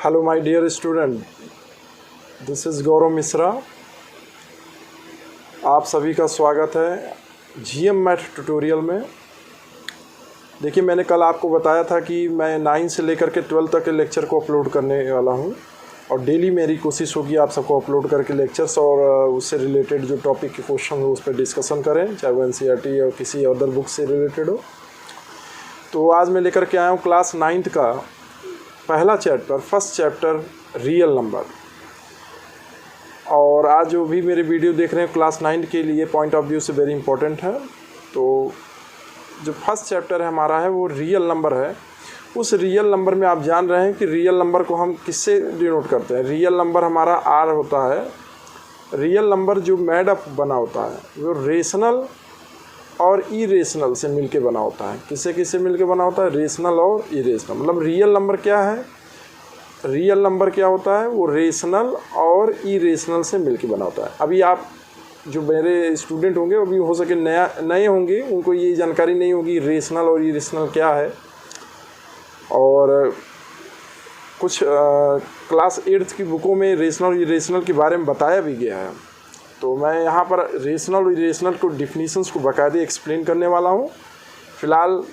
Hello my dear student, this is Gaurav Mishra. आप सभी का स्वागत है जीएम मैथ ट्यूटोरियल में। देखिए, मैंने कल आपको बताया था कि मैं 9 से लेकर के 12 तक के लेक्चर को अपलोड करने वाला हूं और डेली मेरी कोशिश होगी आप सबको अपलोड करके लेक्चर्स और उससे रिलेटेड जो टॉपिक के क्वेश्चन हो उस पर डिस्कशन करें, चाहे वो एनसीईआरटी या किसी अदर बुक से रिलेटेड हो। तो आज मैं लेकर के आया हूँ क्लास 9th का पहला chapter, first chapter real number. और आज जो भी मेरे वीडियो देख रहे हैं क्लास 9 के लिए पॉइंट ऑफ व्यू से वेरी इंपॉर्टेंट है। तो जो फर्स्ट चैप्टर है हमारा है वो रियल नंबर है। उस रियल नंबर में आप जान रहे हैं कि रियल नंबर को हम किससे डिनोट करते हैं। रियल नंबर हमारा आर होता है। रियल नंबर जो मेड अप बना होता है वो रेशनल और इरेशनल से मिलके बना होता है। किससे किससे मिलके बना होता है? रेशनल और इरेशनल। मतलब रियल नंबर क्या है? रियल नंबर क्या होता है? वो रेशनल और इरेशनल से मिलके बना होता है। अभी आप जो मेरे स्टूडेंट होंगे अभी हो सके नए होंगे, उनको ये जानकारी नहीं होगी रेशनल और इरेशनल क्या है। और कुछ क्लास 8th की बुकों में रेशनल और इरेशनल के बारे में बताया भी गया है। तो मैं यहाँ पर रेशनल और इरेशनल को डिफिनीशंस को बाकायदे एक्सप्लेन करने वाला हूँ। फ़िलहाल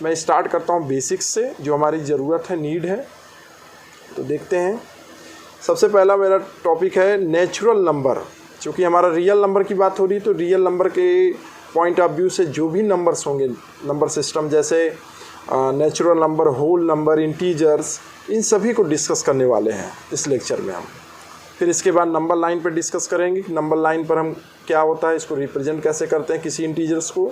मैं स्टार्ट करता हूँ बेसिक्स से, जो हमारी ज़रूरत है, नीड है। तो देखते हैं। सबसे पहला मेरा टॉपिक है नेचुरल नंबर। चूँकि हमारा रियल नंबर की बात हो रही है तो रियल नंबर के पॉइंट ऑफ व्यू से जो भी नंबर्स होंगे, नंबर सिस्टम जैसे natural number, whole number, integers, इन सभी को डिस्कस करने वाले हैं इस लेक्चर में हम। फिर इसके बाद नंबर लाइन पर डिस्कस करेंगे कि नंबर लाइन पर हम क्या होता है, इसको रिप्रेजेंट कैसे करते हैं किसी इंटीजर्स को।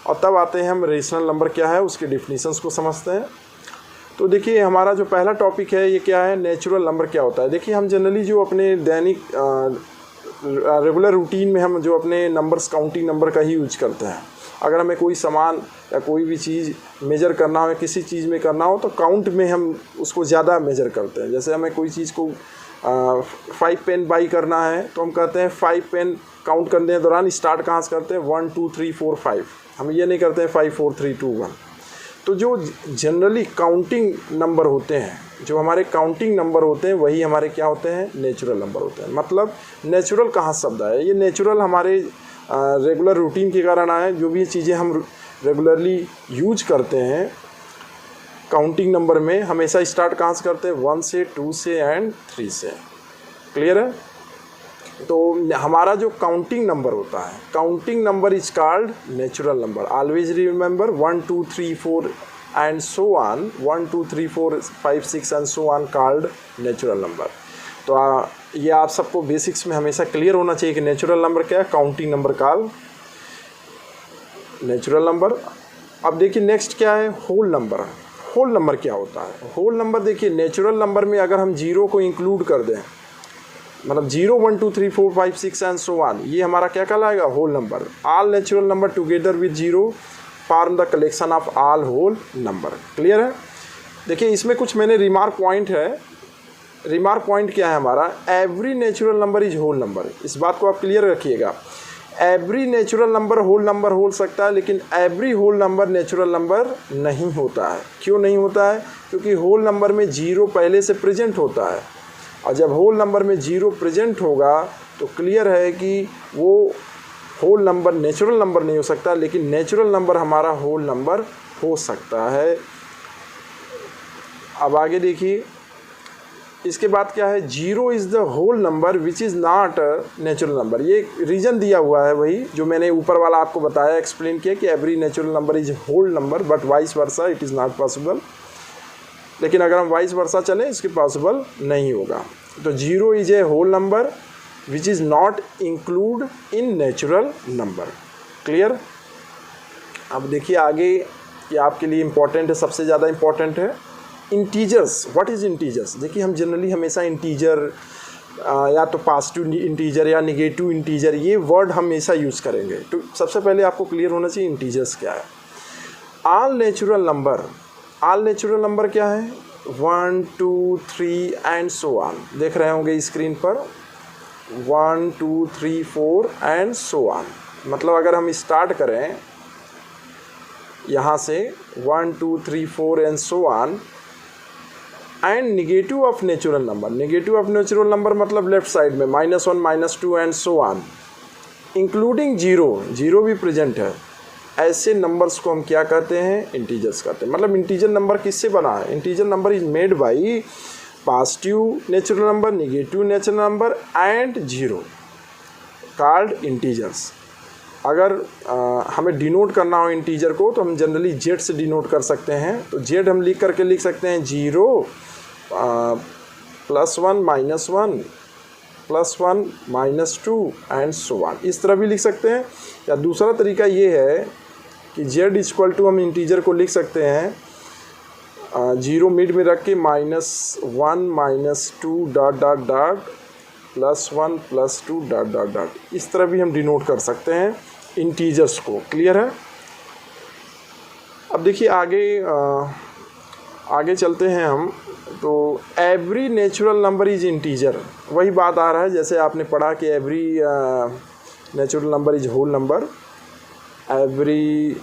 और तब आते हैं हम रेशनल नंबर क्या है, उसके डिफिनीशंस को समझते हैं। तो देखिए, हमारा जो पहला टॉपिक है ये क्या है, नेचुरल नंबर क्या होता है। देखिए, हम जनरली जो अपने दैनिक रेगुलर रूटीन में हम जो अपने नंबर्स, काउंटिंग नंबर का ही यूज करते हैं। अगर हमें कोई सामान या कोई भी चीज़ मेजर करना हो या किसी चीज़ में करना हो तो काउंट में हम उसको ज़्यादा मेजर करते हैं। जैसे हमें कोई चीज़ को 5 पेन बाई करना है तो हम कहते हैं 5 पेन काउंट करने के दौरान स्टार्ट कहाँ से करते हैं? 1 2 3 4 5। हम ये नहीं करते हैं 5 4 3 2 1। तो जो जनरली काउंटिंग नंबर होते हैं, जो हमारे काउंटिंग नंबर होते हैं, वही हमारे क्या होते हैं? नेचुरल नंबर होते हैं। मतलब नेचुरल कहाँ शब्द है? ये नेचुरल हमारे रेगुलर रूटीन के कारण आए। जो भी चीज़ें हम रेगुलरली यूज करते हैं काउंटिंग नंबर में, हमेशा स्टार्ट कहाँ से करते हैं? 1 से, 2 से एंड 3 से। क्लियर है? तो हमारा जो काउंटिंग नंबर होता है, counting number is called natural number. Always remember 1 2 3 4 and so on. 1 2 3 4 5 6 and so on called natural number. तो ये आप सबको बेसिक्स में हमेशा क्लियर होना चाहिए कि नेचुरल नंबर क्या है, counting number called natural number. अब देखिए नेक्स्ट क्या है? Whole number. होल नंबर क्या होता है? होल नंबर देखिए, नेचुरल नंबर में अगर हम जीरो को इंक्लूड कर दें, मतलब 0 1 2 3 4 5 6 एंड सो ऑन, ये हमारा क्या कहलाएगा? Whole number. All natural number together with zero form the collection of all whole number. Clear है? देखिए, इसमें कुछ मैंने रिमार्क पॉइंट है। रिमार्क पॉइंट क्या है हमारा? Every natural number is whole number. इस बात को आप क्लियर रखिएगा। एवरी नेचुरल नंबर हो सकता है, लेकिन every whole number natural number नहीं होता है। क्यों नहीं होता है? क्योंकि होल नंबर में जीरो पहले से प्रेजेंट होता है, और जब होल नंबर में जीरो प्रेजेंट होगा तो क्लियर है कि वो होल नंबर नेचुरल नंबर नहीं हो सकता, लेकिन नेचुरल नंबर हमारा होल नंबर हो सकता है। अब आगे देखिए, इसके बाद क्या है? Zero is the whole number which is not natural number. ये रीज़न दिया हुआ है वही जो मैंने ऊपर वाला आपको बताया, एक्सप्लेन किया कि every natural number is whole number but vice versa it is not possible. लेकिन अगर हम वाइस वर्सा चलें इसके पॉसिबल नहीं होगा। तो zero is a whole number which is not include in natural number. Clear? अब देखिए आगे, ये आपके लिए इम्पॉर्टेंट है, सबसे ज़्यादा इम्पॉर्टेंट है इंटीजर्स। What is integers? देखिए, हम जनरली हमेशा इंटीजर या तो पॉजिटिव इंटीजर या निगेटिव इंटीजर, ये वर्ड हमेशा यूज़ करेंगे। तो सबसे पहले आपको क्लियर होना चाहिए इंटीजर्स क्या है। All natural number, all natural number क्या है? 1 2 3 एंड सो ऑन। देख रहे होंगे स्क्रीन पर 1 2 3 4 एंड सो ऑन। मतलब अगर हम स्टार्ट करें यहाँ से 1 2 3 4 and so on, and negative of natural number. Negative of natural number मतलब लेफ्ट साइड में -1 -2 and so on, including zero, zero भी प्रेजेंट है। ऐसे नंबर्स को हम क्या कहते हैं? इंटीजर्स कहते हैं। मतलब इंटीजर नंबर किससे बना है? Integer number is made by positive natural number, negative natural number and zero, called integers. अगर हमें डिनोट करना हो इंटीजर को तो हम जनरली जेड से डिनोट कर सकते हैं। तो जेड हम लिख करके लिख सकते हैं 0 +1 -1 +1 -2 एंड सो ऑन, इस तरह भी लिख सकते हैं। या दूसरा तरीका ये है कि z = हम इंटीजर को लिख सकते हैं 0 मिड में रख के -1 -2 +1 +2 इस तरह भी हम डिनोट कर सकते हैं इंटीजर्स को। क्लियर है? अब देखिए आगे चलते हैं हम। तो every natural number is integer, वही बात आ रहा है जैसे आपने पढ़ा कि every natural number is whole number. Every,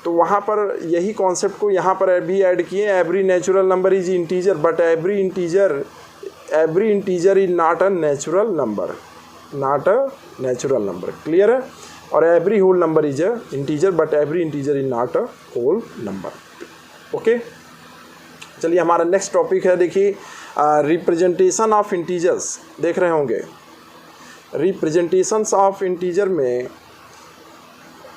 तो वहाँ पर यही कॉन्सेप्ट को यहाँ पर भी ऐड किए, every natural number is integer but every integer is not a natural number, not a natural number. Clear है? और every whole number is a integer but every integer is not a whole number. Okay, चलिए हमारा next topic है, देखिए representation of integers. देख रहे होंगे representations of integer में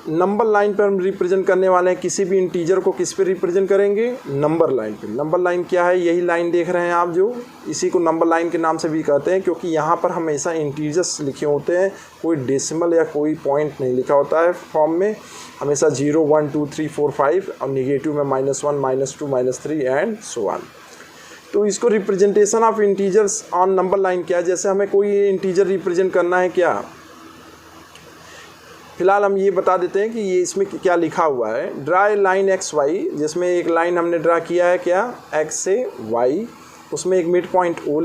नंबर लाइन पर हम रिप्रेजेंट करने वाले हैं। किसी भी इंटीजर को किस पे रिप्रेजेंट करेंगे? नंबर लाइन पे। नंबर लाइन क्या है? यही लाइन देख रहे हैं आप, जो इसी को नंबर लाइन के नाम से भी कहते हैं, क्योंकि यहाँ पर हमेशा इंटीजर्स लिखे होते हैं, कोई डेसिमल या कोई पॉइंट नहीं लिखा होता है फॉर्म में। हमेशा 0 1 2 3 4 5 और निगेटिव में -1 -2 -3 एंड सो ऑन। तो इसको representation of integers on number line क्या है? जैसे हमें कोई इंटीजर रिप्रेजेंट करना है, क्या फिलहाल हम ये बता देते हैं कि ये इसमें क्या लिखा हुआ है। ड्रा ए लाइन XY, जिसमें एक लाइन हमने ड्रा किया है क्या? X से Y, उसमें एक मिड पॉइंट O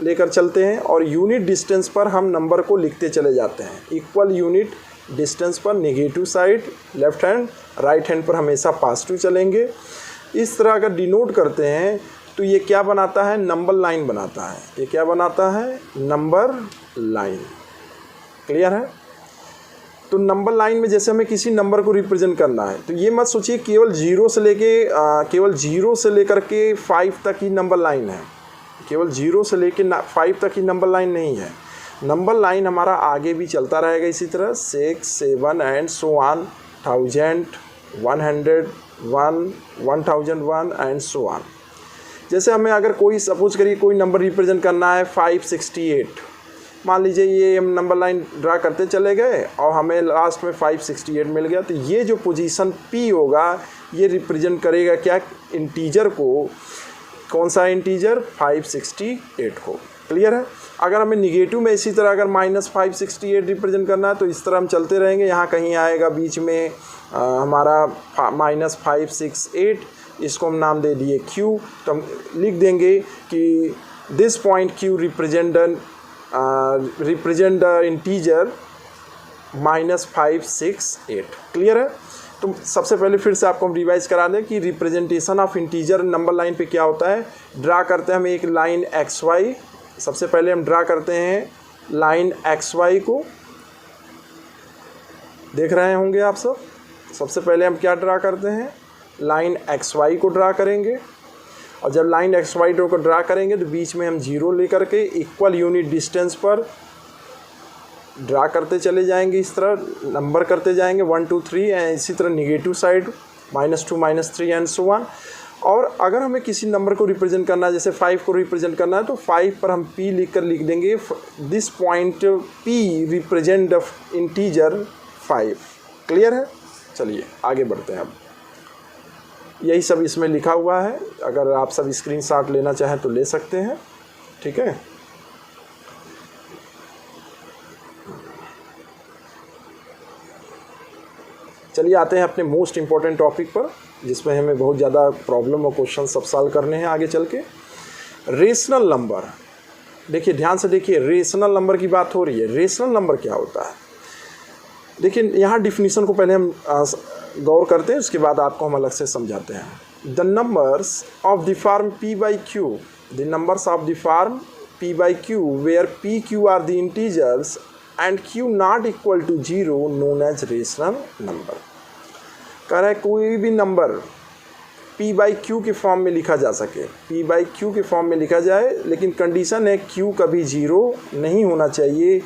लेकर चलते हैं और यूनिट डिस्टेंस पर हम नंबर को लिखते चले जाते हैं। इक्वल यूनिट डिस्टेंस पर negative side left hand, right hand पर हमेशा पॉजिटिव चलेंगे। इस तरह अगर डिनोट करते हैं तो ये क्या बनाता है? नंबर लाइन बनाता है। ये क्या बनाता है? Number line. क्लियर है? तो नंबर लाइन में जैसे हमें किसी नंबर को रिप्रेजेंट करना है तो ये मत सोचिए केवल 0 से लेकर के 5 तक ही नंबर लाइन है। केवल 0 से लेकर 5 तक ही नंबर लाइन नहीं है। नंबर लाइन हमारा आगे भी चलता रहेगा इसी तरह 6 7 and so on, 1000 100 1 1001 and so on. जैसे हमें अगर कोई सपोज करिए कोई नंबर रिप्रेजेंट करना है 568, मान लीजिए ये हम नंबर लाइन ड्रा करते चले गए और हमें लास्ट में 568 मिल गया, तो ये जो पोजीशन P होगा ये रिप्रेजेंट करेगा क्या? इंटीजर को। कौन सा इंटीजर? 568 को। क्लियर है? अगर हमें निगेटिव में इसी तरह अगर -568 रिप्रेजेंट करना है तो इस तरह हम चलते रहेंगे। यहाँ कहीं आएगा बीच में हमारा -568, इसको हम नाम दे दिए Q। तो हम लिख देंगे कि this point Q represent the integer -568। Clear है? तो सबसे पहले फिर से आपको हम रिवाइज करा दें कि representation of integer number line पे क्या होता है। ड्रा करते हैं हम एक लाइन XY। सबसे पहले हम ड्रा करते हैं लाइन XY को, देख रहे होंगे आप सब। सबसे पहले हम क्या ड्रा करते हैं? लाइन XY को ड्रा करेंगे। और जब लाइन XY को ड्रा करेंगे तो बीच में हम 0 लेकर के इक्वल यूनिट डिस्टेंस पर ड्रा करते चले जाएंगे। इस तरह नंबर करते जाएंगे 1 2 3 एंड इसी तरह negative side -2 -3 and so on. और अगर हमें किसी नंबर को रिप्रेजेंट करना है, जैसे 5 को रिप्रेजेंट करना है, तो 5 पर हम P लिख देंगे this point P represent the integer 5। Clear है? चलिए आगे बढ़ते हैं। अब यही सब इसमें लिखा हुआ है, अगर आप सब स्क्रीनशॉट लेना चाहें तो ले सकते हैं। ठीक है? चलिए आते हैं अपने मोस्ट इम्पॉर्टेंट टॉपिक पर, जिसमें हमें बहुत ज़्यादा प्रॉब्लम और क्वेश्चन सब सॉल्व करने हैं आगे चल के। Rational number. देखिए ध्यान से देखिए, रेशनल नंबर की बात हो रही है। रेशनल नंबर क्या होता है? देखिए यहाँ डिफिनीशन को पहले हम गौर करते हैं, उसके बाद आपको हम अलग से समझाते हैं। the numbers of the form p by q, the numbers of the form p by q where p q are the integers and q not equal to 0 known as rational number। कह रहा है कोई भी number p by q के form में लिखा जा सके, p by q के फॉर्म में लिखा जाए, लेकिन कंडीशन है q कभी 0 नहीं होना चाहिए।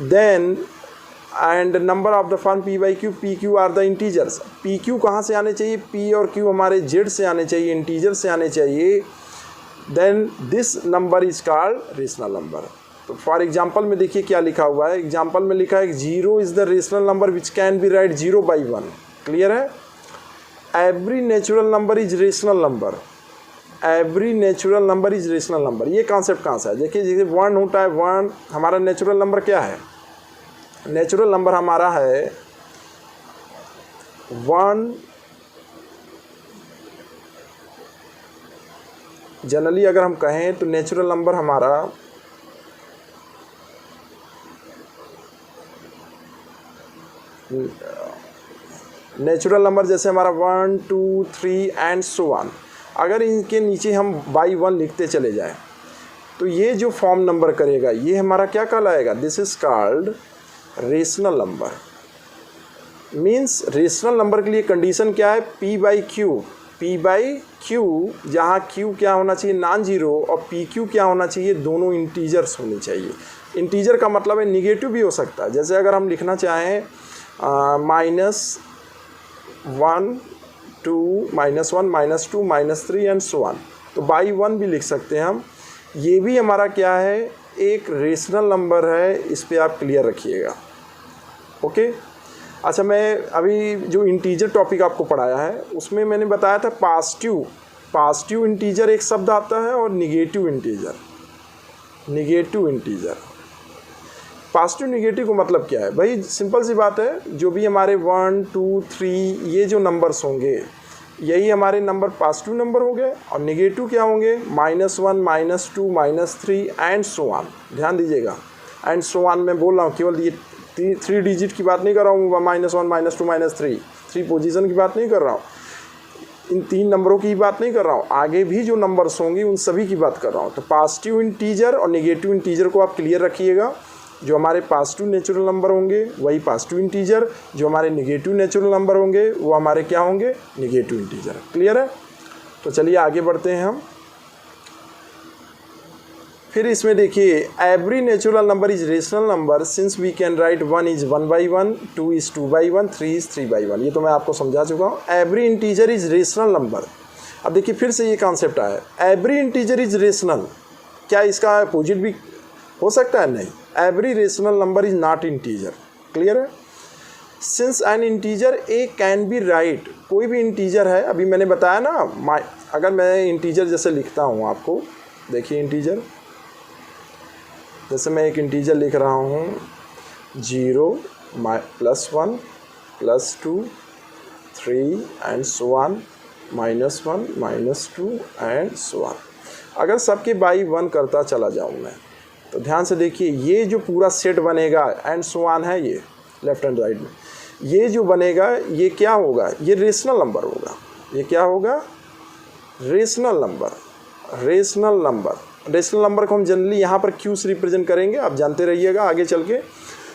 Then and number of the form p by q, p q are the integers. p q कहाँ से आने चाहिए? p और q हमारे z से आने चाहिए, इंटीजर से आने चाहिए। Then this number is called rational number. तो फॉर एग्जांपल में देखिए क्या लिखा हुआ है। एग्जांपल में लिखा है 0 is the rational number which can be write 0 by 1। Clear है? Every natural number is rational number, every natural number is rational number. ये कॉन्सेप्ट कहाँ से है? देखिए जैसे 1 होता है, 1 हमारा नेचुरल नंबर क्या है? नेचुरल नंबर हमारा है 1। जनरली अगर हम कहें तो नेचुरल नंबर हमारा नेचुरल नंबर जैसे हमारा 1 2 3 एंड सो ऑन, अगर इनके नीचे हम बाई 1 लिखते चले जाएं तो ये जो फॉर्म नंबर करेगा ये हमारा क्या कहलाएगा? This is called rational number. Means rational number के लिए कंडीशन क्या है? p by Q, p by Q, जहाँ q क्या होना चाहिए? नॉन जीरो, और p q क्या होना चाहिए? दोनों इंटीजर्स होनी चाहिए। इंटीजर का मतलब है निगेटिव भी हो सकता है। जैसे अगर हम लिखना चाहें -1 2 -1 -2 -3 एंड सो ऑन, तो बाई 1 भी लिख सकते हैं हम। ये भी हमारा क्या है? एक रेशनल नंबर है। इस पे आप क्लियर रखिएगा। ओके। अच्छा, मैं अभी जो इंटीजर टॉपिक आपको पढ़ाया है उसमें मैंने बताया था पॉजिटिव इंटीजर एक शब्द आता है और निगेटिव इंटीजर। पॉजिटिव निगेटिव का मतलब क्या है भाई? सिंपल सी बात है, जो भी हमारे 1 2 3 ये जो नंबर्स होंगे यही हमारे नंबर पॉजिटिव नंबर हो गए, और निगेटिव क्या होंगे? -1 -2 -3 एंड सो ऑन। ध्यान दीजिएगा, एंड सो ऑन मैं बोल रहा हूँ, केवल ये 3 डिजिट की बात नहीं कर रहा हूँ, -1 -2 -3 3 पोजीशन की बात नहीं कर रहा हूँ, इन 3 नंबरों की बात नहीं कर रहा हूँ, आगे भी जो नंबर्स होंगे उन सभी की बात कर रहा हूँ। तो पॉजिटिव इंटीजर और निगेटिव इंटीजर को आप क्लियर रखिएगा। जो हमारे पॉजिटिव नेचुरल नंबर होंगे वही पॉजिटिव इंटीजर, जो हमारे निगेटिव नेचुरल नंबर होंगे वो हमारे क्या होंगे? Negative integer. क्लियर है? तो चलिए आगे बढ़ते हैं हम। फिर इसमें देखिए every natural number is rational number since we can write 1 is 1 by 1, 2 is 2 by 1, 3 is 3 by 1। ये तो मैं आपको समझा चुका हूँ। Every integer is rational number. अब देखिए फिर से ये कॉन्सेप्ट आया, एवरी इंटीजर इज रेशनल। क्या इसका अपोजिट भी हो सकता है? नहीं। Every rational number is not integer. Clear है? Since an integer a can be write, कोई भी इंटीजर है, अभी मैंने बताया ना, अगर मैं इंटीजर जैसे लिखता हूँ आपको, देखिए इंटीजर जैसे मैं एक इंटीजर लिख रहा हूँ 0 +1 +2 3 and so on, -1 -2 and so on. अगर सबके बाई 1 करता चला जाऊँ मैं, तो ध्यान से देखिए ये जो पूरा सेट बनेगा एंड सो ऑन है, ये लेफ्ट हैंड राइट में ये जो बनेगा ये क्या होगा? ये रेशनल नंबर होगा। ये क्या होगा? Rational number. रेशनल नंबर को हम जनरली यहाँ पर क्यू से रिप्रेजेंट करेंगे, आप जानते रहिएगा आगे चल के।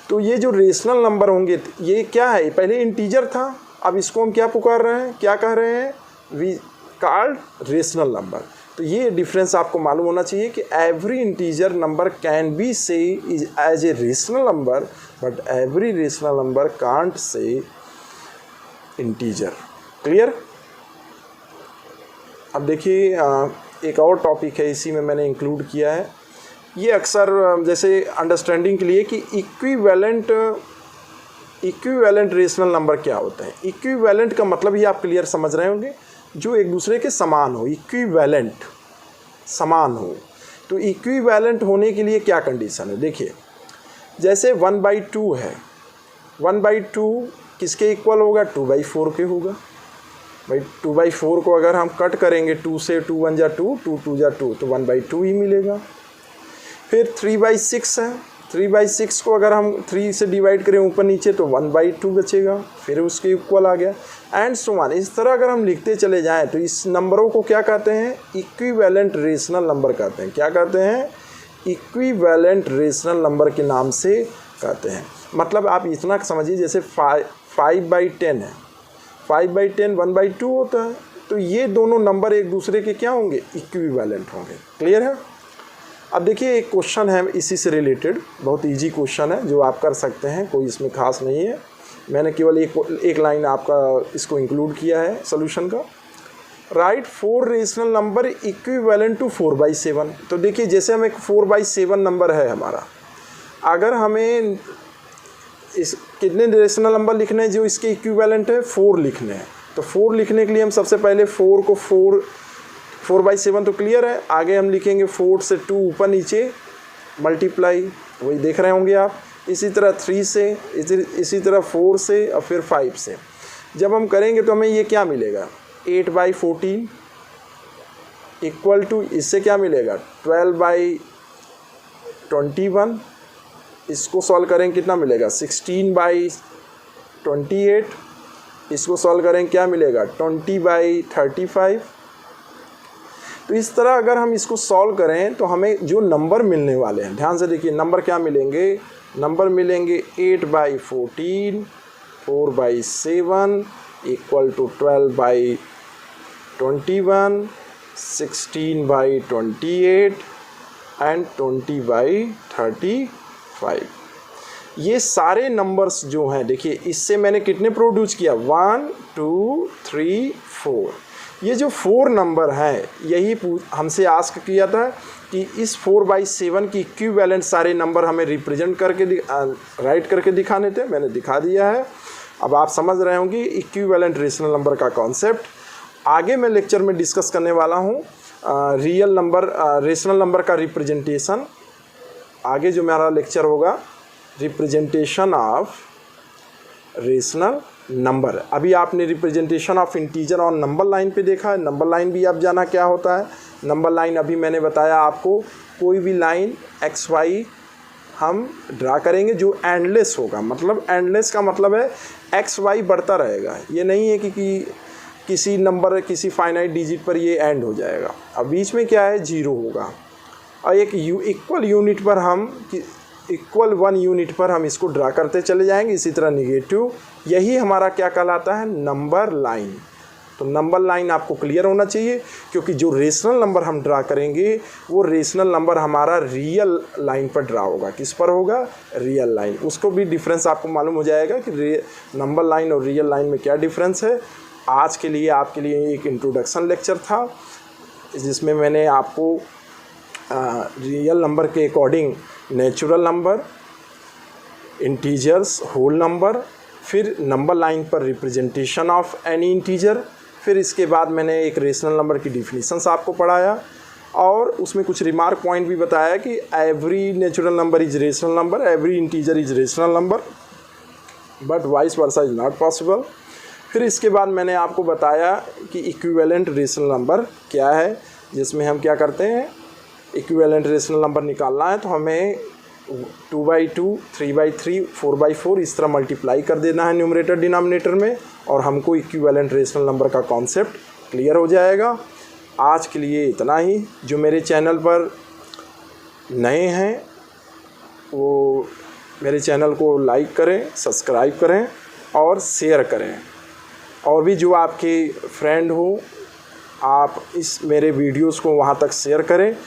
तो ये जो रेशनल नंबर होंगे ये क्या है? पहले इंटीजर था, अब इसको हम क्या पुकार रहे हैं? क्या कह रहे हैं? We called rational number. तो ये डिफरेंस आपको मालूम होना चाहिए कि every integer number can be say is as a rational number, but every rational number can't say integer. Clear? अब देखिए एक और टॉपिक है, इसी में मैंने इंक्लूड किया है। ये अक्सर जैसे अंडरस्टैंडिंग के लिए कि इक्विवेलेंट रेशनल नंबर क्या होते हैं। इक्विवेलेंट का मतलब ये आप क्लियर समझ रहे होंगे, जो एक दूसरे के समान हो। इक्विवेलेंट समान हो, तो इक्विवेलेंट होने के लिए क्या कंडीशन है? देखिए जैसे 1/2 है, 1/2 किसके इक्वल होगा? 2/4 के होगा। भाई 2/4 को अगर हम कट करेंगे 2 से, 2 1 जा 2, 2 2 जा 2, तो 1/2 ही मिलेगा। फिर 3/6 है, 3/6 को अगर हम 3 से डिवाइड करें ऊपर नीचे तो 1/2 बचेगा, फिर उसके इक्वल आ गया, एंड सो ऑन। इस तरह अगर हम लिखते चले जाएं तो इस नंबरों को क्या कहते हैं? इक्विवेलेंट रेशनल नंबर कहते हैं। क्या कहते हैं? इक्विवेलेंट रेशनल नंबर के नाम से कहते हैं। मतलब आप इतना समझिए, जैसे 5/10 है, 5/10 1/2 होता है, तो ये दोनों नंबर एक दूसरे के क्या होंगे? इक्विवेलेंट होंगे। क्लियर है? अब देखिए एक क्वेश्चन है इसी से रिलेटेड, बहुत इजी क्वेश्चन है जो आप कर सकते हैं, कोई इसमें खास नहीं है। मैंने केवल एक लाइन आपका इसको इंक्लूड किया है सोल्यूशन का। Right 4 rational number equivalent to 4/7। तो देखिए जैसे हम एक 4/7 नंबर है हमारा, अगर हमें इस कितने रेशनल नंबर लिखने हैं जो इसके इक्विवेलेंट है? 4 लिखने हैं। तो 4 लिखने के लिए हम सबसे पहले 4 को 4/7 तो क्लियर है, आगे हम लिखेंगे 4 से 2 ऊपर नीचे मल्टीप्लाई, वही देख रहे होंगे आप। इसी तरह 3 से, इसी तरह 4 से और फिर 5 से। जब हम करेंगे तो हमें ये क्या मिलेगा? 8/14 इक्वल टू, इससे क्या मिलेगा? 12/21। इसको सॉल्व करें कितना मिलेगा? 16/28। इसको सॉल्व करें क्या मिलेगा? 20/35। तो इस तरह अगर हम इसको सॉल्व करें तो हमें जो नंबर मिलने वाले हैं, ध्यान से देखिए नंबर क्या मिलेंगे? नंबर मिलेंगे 8/14, 4/7 इक्वल टू 12/21, 16/28 एंड 20/35। ये सारे नंबर्स जो हैं, देखिए इससे मैंने कितने प्रोड्यूस किया? 1 2 3 4। ये जो 4 नंबर हैं, यही हमसे आस्क किया था कि इस 4/7 की इक्विवेलेंट सारे नंबर हमें रिप्रेजेंट करके राइट करके दिखाने थे। मैंने दिखा दिया है। अब आप समझ रहे होंगे इक्विवेलेंट रेशनल नंबर का कॉन्सेप्ट। आगे मैं लेक्चर में डिस्कस करने वाला हूँ रियल नंबर रेशनल नंबर का रिप्रेजेंटेशन। आगे जो मेरा लेक्चर होगा रिप्रेजेंटेशन ऑफ रेशनल नंबर। अभी आपने रिप्रेजेंटेशन ऑफ इंटीजर और नंबर लाइन पे देखा है। नंबर लाइन भी आप जाना क्या होता है। नंबर लाइन अभी मैंने बताया आपको, कोई भी लाइन XY हम ड्रा करेंगे जो एंडलेस होगा। मतलब एंडलेस का मतलब है XY बढ़ता रहेगा, ये नहीं है कि किसी नंबर किसी फाइनाइट डिजिट पर ये एंड हो जाएगा। अब बीच में क्या है? 0 होगा। और एक इक्वल यूनिट पर हम इक्वल 1 यूनिट पर हम इसको ड्रा करते चले जाएंगे। इसी तरह निगेटिव, यही हमारा क्या कहलाता है? Number line. तो नंबर लाइन आपको क्लियर होना चाहिए, क्योंकि जो रेशनल नंबर हम ड्रा करेंगे वो रेशनल नंबर हमारा रियल लाइन पर ड्रा होगा। किस पर होगा? Real line. उसको भी डिफरेंस आपको मालूम हो जाएगा कि नंबर लाइन और रियल लाइन में क्या डिफरेंस है। आज के लिए आपके लिए एक इंट्रोडक्शन लेक्चर था, जिसमें मैंने आपको रियल नंबर के according natural number, integers, whole number, फिर नंबर लाइन पर रिप्रेजेंटेशन ऑफ एनी इंटीजर, फिर इसके बाद मैंने एक रेशनल नंबर की डिफिनीशंस आपको पढ़ाया और उसमें कुछ रिमार्क पॉइंट भी बताया कि every natural number is rational number, every integer is rational number, but vice versa is not possible. फिर इसके बाद मैंने आपको बताया कि इक्विवेलेंट रेशनल नंबर क्या है, जिसमें हम क्या करते हैं, इक्विवेलेंट रेशनल नंबर निकालना है तो हमें 2/2, 3/3, 4/4 इस तरह मल्टीप्लाई कर देना है न्यूमरेटर डिनोमिनेटर में, और हमको इक्विवेलेंट रेशनल नंबर का कॉन्सेप्ट क्लियर हो जाएगा। आज के लिए इतना ही। जो मेरे चैनल पर नए हैं वो मेरे चैनल को लाइक करें, सब्सक्राइब करें और शेयर करें। और भी जो आपके फ्रेंड हो, आप इस मेरे वीडियोस को वहाँ तक शेयर करें,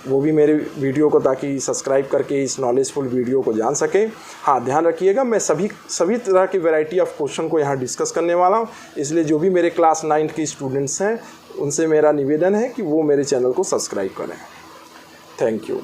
वो भी मेरे वीडियो को ताकि सब्सक्राइब करके इस नॉलेजफुल वीडियो को जान सकें। हाँ, ध्यान रखिएगा, मैं सभी तरह की वैरायटी ऑफ क्वेश्चन को यहाँ डिस्कस करने वाला हूँ, इसलिए जो भी मेरे क्लास 9 के स्टूडेंट्स हैं उनसे मेरा निवेदन है कि वो मेरे चैनल को सब्सक्राइब करें। Thank you.